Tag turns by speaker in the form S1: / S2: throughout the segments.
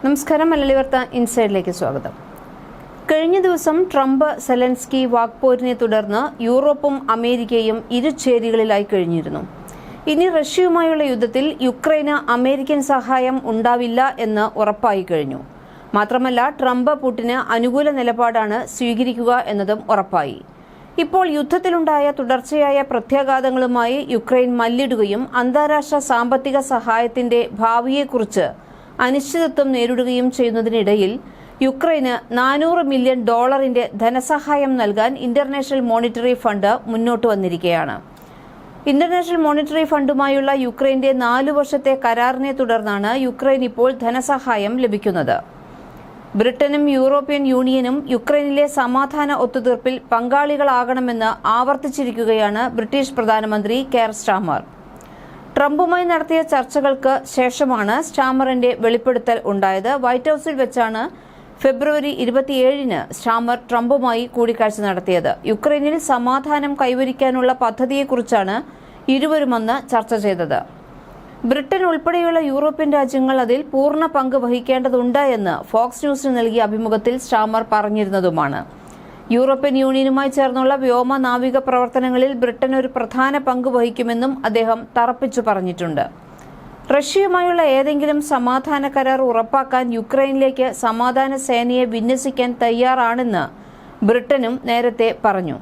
S1: നമസ്കാരം. മലയാളി വാർത്ത ഇൻസൈഡിലേക്ക് സ്വാഗതം. കഴിഞ്ഞ ദിവസം ട്രംപ് സെലൻസ്കി വാക്പോരിനെ തുടർന്ന് യൂറോപ്പും അമേരിക്കയും ഇരുചേരികളിലായി കഴിഞ്ഞിരുന്നു. ഇനി റഷ്യയുമായുള്ള യുദ്ധത്തിൽ യുക്രൈന് അമേരിക്കൻ സഹായം ഉണ്ടാവില്ല എന്ന് ഉറപ്പായി കഴിഞ്ഞു. മാത്രമല്ല, ട്രംപ് പുടിന് അനുകൂല നിലപാടാണ് സ്വീകരിക്കുക എന്നതും ഉറപ്പായി. ഇപ്പോൾ യുദ്ധത്തിലുണ്ടായ തുടർച്ചയായ പ്രത്യാഘാതങ്ങളുമായി യുക്രൈൻ മല്ലിടുകയും അന്താരാഷ്ട്ര സാമ്പത്തിക സഹായത്തിന്റെ ഭാവിയെക്കുറിച്ച് അനിശ്ചിതത്വം നേരിടുകയും ചെയ്യുന്നതിനിടയിൽ യുക്രൈന് $400 മില്യൺ ധനസഹായം നൽകാൻ ഇന്റർനാഷണൽ മോണിറ്ററി ഫണ്ട് മുന്നോട്ട് വന്നിരിക്കുകയാണ്. ഇന്റർനാഷണൽ മോണിറ്ററി ഫണ്ടുമായുള്ള യുക്രൈന്റെ 4 വർഷത്തെ കരാറിനെ തുടർന്നാണ് യുക്രൈൻ ഇപ്പോൾ ധനസഹായം ലഭിക്കുന്നത്. ബ്രിട്ടനും യൂറോപ്യൻ യൂണിയനും യുക്രൈനിലെ സമാധാന ഒത്തുതീർപ്പിൽ പങ്കാളികളാകണമെന്ന് ആവർത്തിച്ചിരിക്കുകയാണ് ബ്രിട്ടീഷ് പ്രധാനമന്ത്രി കെയർ സ്റ്റാർമർ. ട്രംപുമായി നടത്തിയ ചർച്ചകൾക്ക് ശേഷമാണ് സ്റ്റാർമറിന്റെ വെളിപ്പെടുത്തൽ ഉണ്ടായത്. വൈറ്റ് ഹൌസിൽ വെച്ചാണ് ഫെബ്രുവരി 27-ന് സ്റ്റാർമർ ട്രംപുമായി കൂടിക്കാഴ്ച നടത്തിയത്. യുക്രൈനിൽ സമാധാനം കൈവരിക്കാനുള്ള പദ്ധതിയെക്കുറിച്ചാണ് ഇരുവരും അന്ന് ചർച്ച ചെയ്തത്. ബ്രിട്ടൻ ഉൾപ്പെടെയുള്ള യൂറോപ്യൻ രാജ്യങ്ങൾ അതിൽ പൂർണ്ണ പങ്ക് വഹിക്കേണ്ടതുണ്ട് എന്ന് ഫോക്സ് ന്യൂസിന് നൽകിയ അഭിമുഖത്തിൽ സ്റ്റാർമർ പറഞ്ഞിരുന്നതുമാണ്. യൂറോപ്യൻ യൂണിയനുമായി ചേർന്നുള്ള വ്യോമ നാവിക പ്രവർത്തനങ്ങളിൽ ബ്രിട്ടൻ ഒരു പ്രധാന പങ്ക് വഹിക്കുമെന്നും അദ്ദേഹം തറപ്പിച്ചു പറഞ്ഞിട്ടുണ്ട്. റഷ്യയുമായുള്ള ഏതെങ്കിലും സമാധാന കരാർ ഉറപ്പാക്കാൻ യുക്രൈനിലേക്ക് സമാധാന സേനയെ വിന്യസിക്കാൻ തയ്യാറാണെന്ന് ബ്രിട്ടനും നേരത്തെ പറഞ്ഞു.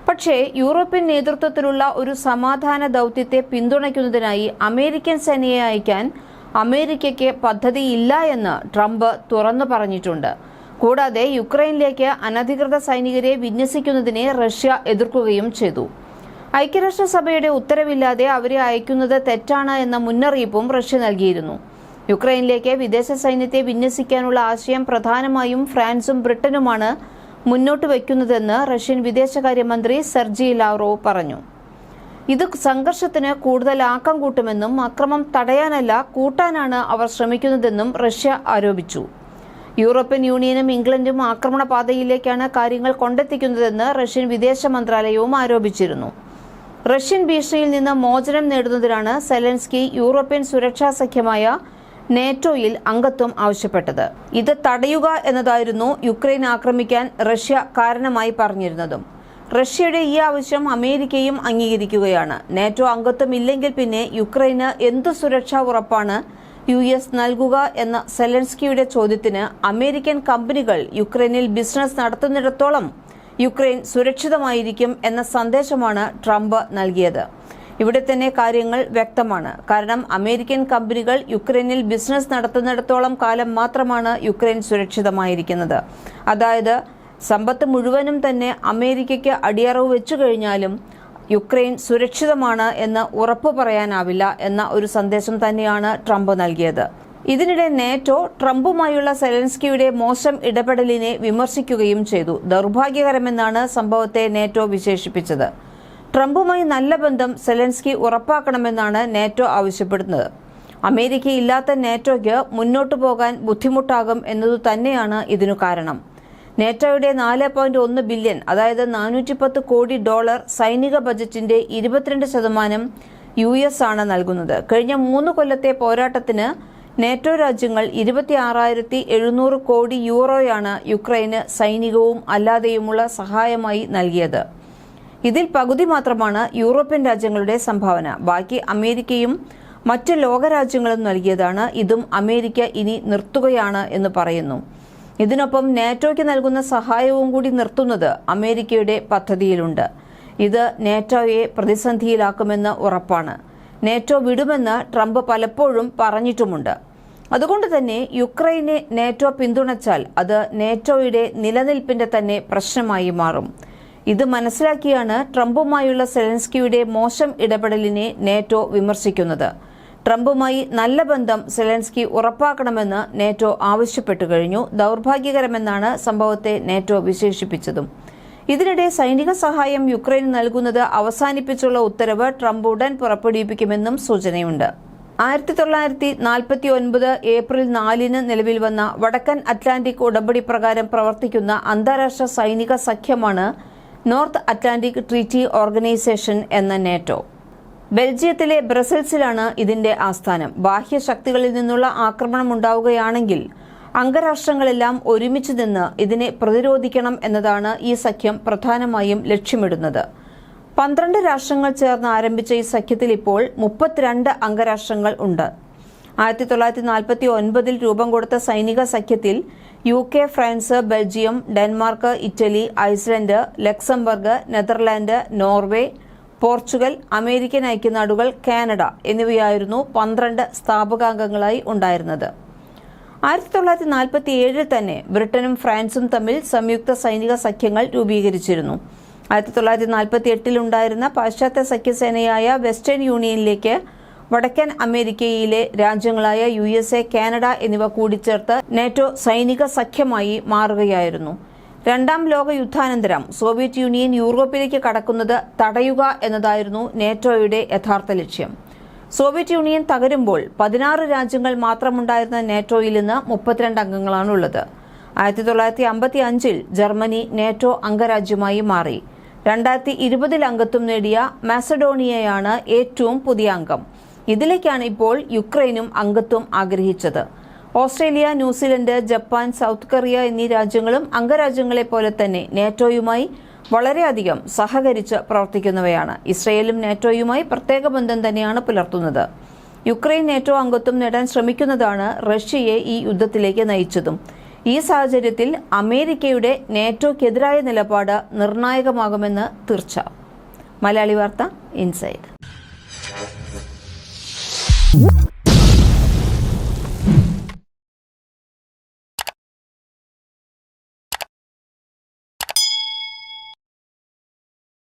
S1: പക്ഷേ യൂറോപ്യൻ നേതൃത്വത്തിലുള്ള ഒരു സമാധാന ദൗത്യത്തെ പിന്തുണയ്ക്കുന്നതിനായി അമേരിക്കൻ സേനയെ അയക്കാൻ അമേരിക്കയ്ക്ക് പദ്ധതിയില്ല എന്ന് ട്രംപ് തുറന്നു പറഞ്ഞിട്ടുണ്ട്. കൂടാതെ യുക്രൈനിലേക്ക് അനധികൃത സൈനികരെ വിന്യസിക്കുന്നതിനെ റഷ്യ എതിർക്കുകയും ചെയ്തു. ഐക്യരാഷ്ട്രസഭയുടെ ഉത്തരവില്ലാതെ അവരെ അയക്കുന്നത് തെറ്റാണ് എന്ന മുന്നറിയിപ്പും റഷ്യ നൽകിയിരുന്നു. യുക്രൈനിലേക്ക് വിദേശ സൈന്യത്തെ വിന്യസിക്കാനുള്ള ആശയം പ്രധാനമായും ഫ്രാൻസും ബ്രിട്ടനുമാണ് മുന്നോട്ട് വയ്ക്കുന്നതെന്ന് റഷ്യൻ വിദേശകാര്യമന്ത്രി സെർജി ലാവ്റോവ് പറഞ്ഞു. ഇത് സംഘർഷത്തിന് കൂടുതൽ ആക്കം കൂട്ടുമെന്നും അക്രമം തടയാനല്ല കൂട്ടാനാണ് അവർ ശ്രമിക്കുന്നതെന്നും റഷ്യ ആരോപിച്ചു. യൂറോപ്യൻ യൂണിയനും ഇംഗ്ലണ്ടും ആക്രമണ പാതയിലേക്കാണ് കാര്യങ്ങൾ കൊണ്ടെത്തിക്കുന്നതെന്ന് റഷ്യൻ വിദേശ മന്ത്രാലയവും ആരോപിച്ചിരുന്നു. റഷ്യൻ ഭീഷണിയിൽ നിന്ന് മോചനം നേടുന്നതിനാണ് സെലൻസ്കി യൂറോപ്യൻ സുരക്ഷാ സഖ്യമായ നേറ്റോയിൽ അംഗത്വം ആവശ്യപ്പെട്ടത്. ഇത് തടയുക എന്നതായിരുന്നു യുക്രൈൻ ആക്രമിക്കാൻ റഷ്യ കാരണമായി പറഞ്ഞിരുന്നതും. റഷ്യയുടെ ഈ ആവശ്യം അമേരിക്കയും അംഗീകരിക്കുകയാണ്. നേറ്റോ അംഗത്വം ഇല്ലെങ്കിൽ പിന്നെ യുക്രൈന് എന്തു സുരക്ഷാ ഉറപ്പാണ് US നൽകുക എന്ന സെലൻസ്കിയുടെ ചോദ്യത്തിന് അമേരിക്കൻ കമ്പനികൾ യുക്രൈനിൽ ബിസിനസ് നടത്തുന്നിടത്തോളം യുക്രൈൻ സുരക്ഷിതമായിരിക്കും എന്ന സന്ദേശമാണ് ട്രംപ് നൽകിയത്. ഇവിടെ തന്നെ കാര്യങ്ങൾ വ്യക്തമാണ്. കാരണം അമേരിക്കൻ കമ്പനികൾ യുക്രൈനിൽ ബിസിനസ് നടത്തുന്നിടത്തോളം കാലം മാത്രമാണ് യുക്രൈൻ സുരക്ഷിതമായിരിക്കുന്നത്. അതായത് സമ്പത്ത് മുഴുവനും തന്നെ അമേരിക്കയ്ക്ക് അടിയറവ് വെച്ചു കഴിഞ്ഞാലും യുക്രൈൻ സുരക്ഷിതമാണ് എന്ന് ഉറപ്പു പറയാനാവില്ല എന്ന ഒരു സന്ദേശം തന്നെയാണ് ട്രംപ് നൽകിയത്. ഇതിനിടെ നേറ്റോ ട്രംപുമായുള്ള സെലൻസ്കിയുടെ മോശം ഇടപെടലിനെ വിമർശിക്കുകയും ചെയ്തു. ദൗർഭാഗ്യകരമെന്നാണ് സംഭവത്തെ നേറ്റോ വിശേഷിപ്പിച്ചത്. ട്രംപുമായി നല്ല ബന്ധം സെലൻസ്കി ഉറപ്പാക്കണമെന്നാണ് നേറ്റോ ആവശ്യപ്പെടുന്നത്. അമേരിക്കയില്ലാത്ത നേറ്റോയ്ക്ക് മുന്നോട്ടു പോകാൻ ബുദ്ധിമുട്ടാകും എന്നതു തന്നെയാണ് ഇതിനു കാരണം. നേറ്റോയുടെ $4.1 ബില്യൺ അതായത് $410 കോടി സൈനിക ബജറ്റിന്റെ 22% US ആണ് നൽകുന്നത്. കഴിഞ്ഞ 3 കൊല്ലത്തെ പോരാട്ടത്തിന് നേറ്റോ രാജ്യങ്ങൾ 26,700 കോടി യൂറോയാണ് യുക്രൈന് സൈനികവും അല്ലാതെയുമുള്ള സഹായമായി നൽകിയത്. ഇതിൽ പകുതി മാത്രമാണ് യൂറോപ്യൻ രാജ്യങ്ങളുടെ സംഭാവന. ബാക്കി അമേരിക്കയും മറ്റ് ലോകരാജ്യങ്ങളും നൽകിയതാണ്. ഇതും അമേരിക്ക ഇനി നിർത്തുകയാണ് എന്ന് പറയുന്നു. ഇതിനൊപ്പം നേറ്റോയ്ക്ക് നൽകുന്ന സഹായവും കൂടി നിർത്തുന്നത് അമേരിക്കയുടെ പദ്ധതിയിലുണ്ട്. ഇത് നേറ്റോയെ പ്രതിസന്ധിയിലാക്കുമെന്ന് ഉറപ്പാണ്. നേറ്റോ വിടുമെന്ന് ട്രംപ് പലപ്പോഴും പറഞ്ഞിട്ടുമുണ്ട്. അതുകൊണ്ട് തന്നെ യുക്രൈനെ നേറ്റോ പിന്തുണച്ചാൽ അത് നേറ്റോയുടെ നിലനിൽപ്പിന്റെ തന്നെ പ്രശ്നമായി മാറും. ഇത് മനസ്സിലാക്കിയാണ് ട്രംപുമായുള്ള സെലൻസ്കിയുടെ മോശം ഇടപെടലിനെ നേറ്റോ വിമർശിക്കുന്നത്. ട്രംപുമായി നല്ല ബന്ധം സെലൻസ്കി ഉറപ്പാക്കണമെന്ന് നേറ്റോ ആവശ്യപ്പെട്ടു കഴിഞ്ഞു. ദൗർഭാഗ്യകരമെന്നാണ് സംഭവത്തെ നേറ്റോ വിശേഷിപ്പിച്ചതും. ഇതിനിടെ സൈനിക സഹായം യുക്രൈന് നൽകുന്നത് അവസാനിപ്പിച്ചുള്ള ഉത്തരവ് ട്രംപ് ഉടൻ പുറപ്പെടുവിപ്പിക്കുമെന്നും സൂചനയുണ്ട്. 1949 ഏപ്രിൽ 4-ന് നിലവിൽ വന്ന വടക്കൻ അറ്റ്ലാന്റിക് ഉടമ്പടി പ്രകാരം പ്രവർത്തിക്കുന്ന അന്താരാഷ്ട്ര സൈനിക സഖ്യമാണ് നോർത്ത് അറ്റ്ലാന്റിക് ട്രീറ്റി ഓർഗനൈസേഷൻ എന്ന നേറ്റോ. ബെൽജിയത്തിലെ ബ്രസൽസിലാണ് ഇതിന്റെ ആസ്ഥാനം. ബാഹ്യ ശക്തികളിൽ നിന്നുള്ള ആക്രമണം ഉണ്ടാവുകയാണെങ്കിൽ അംഗരാഷ്ട്രങ്ങളെല്ലാം ഒരുമിച്ച് നിന്ന് ഇതിനെ പ്രതിരോധിക്കണം എന്നതാണ് ഈ സഖ്യം പ്രധാനമായും ലക്ഷ്യമിടുന്നത്. 12 രാഷ്ട്രങ്ങൾ ചേർന്ന് ആരംഭിച്ച ഈ സഖ്യത്തിൽ ഇപ്പോൾ 32 അംഗരാഷ്ട്രങ്ങൾ ഉണ്ട്. 1949 രൂപം കൊടുത്ത സൈനിക സഖ്യത്തിൽ UK, France, Belgium, Denmark, Italy, Iceland, Luxembourg, Netherland, Norway, Portugal, American ഐക്യനാടുകൾ, കാനഡ എന്നിവയായിരുന്നു 12 സ്ഥാപകാംഗങ്ങളായി ഉണ്ടായിരുന്നത്. 1947 തന്നെ ബ്രിട്ടനും ഫ്രാൻസും തമ്മിൽ സംയുക്ത സൈനിക സഖ്യങ്ങൾ രൂപീകരിച്ചിരുന്നു. 1948 ഉണ്ടായിരുന്ന പാശ്ചാത്യ സഖ്യസേനയായ വെസ്റ്റേൺ യൂണിയനിലേക്ക് വടക്കൻ അമേരിക്കയിലെ രാജ്യങ്ങളായ USA, കാനഡ എന്നിവ കൂടിച്ചേർത്ത് നാറ്റോ സൈനിക സഖ്യമായി മാറുകയായിരുന്നു. രണ്ടാം ലോക യുദ്ധാനന്തരം സോവിയറ്റ് യൂണിയൻ യൂറോപ്പിലേക്ക് കടക്കുന്നത് തടയുക എന്നതായിരുന്നു നാറ്റോയുടെ യഥാർത്ഥ ലക്ഷ്യം. സോവിയറ്റ് യൂണിയൻ തകരുമ്പോൾ 16 രാജ്യങ്ങൾ മാത്രമുണ്ടായിരുന്ന നാറ്റോയിൽ നിന്ന് 32 അംഗങ്ങളാണുള്ളത്. 1955 ജർമ്മനി നാറ്റോ അംഗരാജ്യമായി മാറി. 2020 അംഗത്വം നേടിയ മാസഡോണിയയാണ് ഏറ്റവും പുതിയ അംഗം. ഇതിലേക്കാണ് ഇപ്പോൾ യുക്രൈനും അംഗത്വം ആഗ്രഹിച്ചത്. Australia, New Zealand, Japan, south Korea എന്നീ രാജ്യങ്ങളും അംഗരാജ്യങ്ങളെ പോലെ തന്നെ നാറ്റോയുമായി വളരെയധികം സഹകരിച്ച് പ്രവർത്തിക്കുന്നവയാണ്. ഇസ്രയേലും നാറ്റോയുമായി പ്രത്യേക ബന്ധം തന്നെയാണ് പുലർത്തുന്നത്. യുക്രൈൻ നാറ്റോ അംഗത്വം നേടാൻ ശ്രമിക്കുന്നതാണ് റഷ്യയെ ഈ യുദ്ധത്തിലേക്ക് നയിച്ചതും. ഈ സാഹചര്യത്തിൽ അമേരിക്കയുടെ നാറ്റോയ്ക്കെതിരായ നിലപാട് നിർണായകമാകുമെന്ന് തീർച്ച. മലയാളി വാർത്ത ഇൻസൈഡ്.